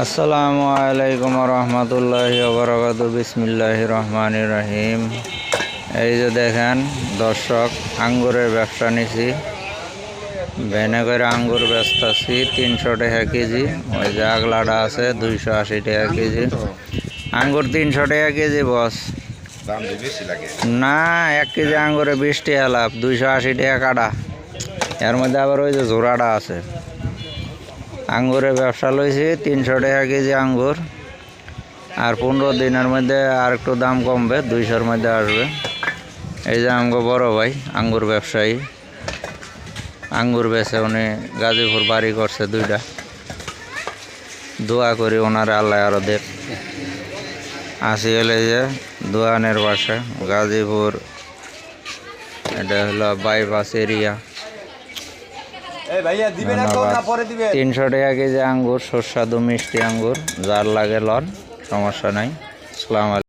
আসসালামু আলাইকুম রহমতুল্লাহি ওয়া বিসমিল্লাহির রহমানির রহিম। এই যে দেখেন দর্শক, আঙ্গুরের ব্যবসা নিছি, ভ্যানে করে আঙ্গুর বেচতেছি 300 টাকা কেজি। ওই যে আগলাটা আছে 280 টাকা কেজি। আঙ্গুর 300 টাকা কেজি বস। না, 1 কেজি আঙ্গুরে 20 টাকা লাভ, 280 টাকা কাটা। এর মধ্যে আবার ওই যে জোড়াটা আছে। আঙ্গুরের ব্যবসা লইছি 300 টাকা কেজি আঙ্গুর। আর 15 দিনের মধ্যে আর একটু দাম কমবে, 200-র মধ্যে আসবে। এই যে আমগো বড় ভাই আঙ্গুর ব্যবসায়ী, আঙ্গুর বেচে উনি গাজীপুর বাড়ি করছে 2টা। দোয়া করি ওনার আল্লাহ আরো দেখ। আসি হলে যে দোয়ানের বাসা গাজীপুর, এটা হলো বাইপাস এরিয়া। 300 টাকা কেজি আঙ্গুর, সুস্বাদু মিষ্টি আঙ্গুর, যার লাগে লন, সমস্যা নাই। আসসালামু আলাইকুম।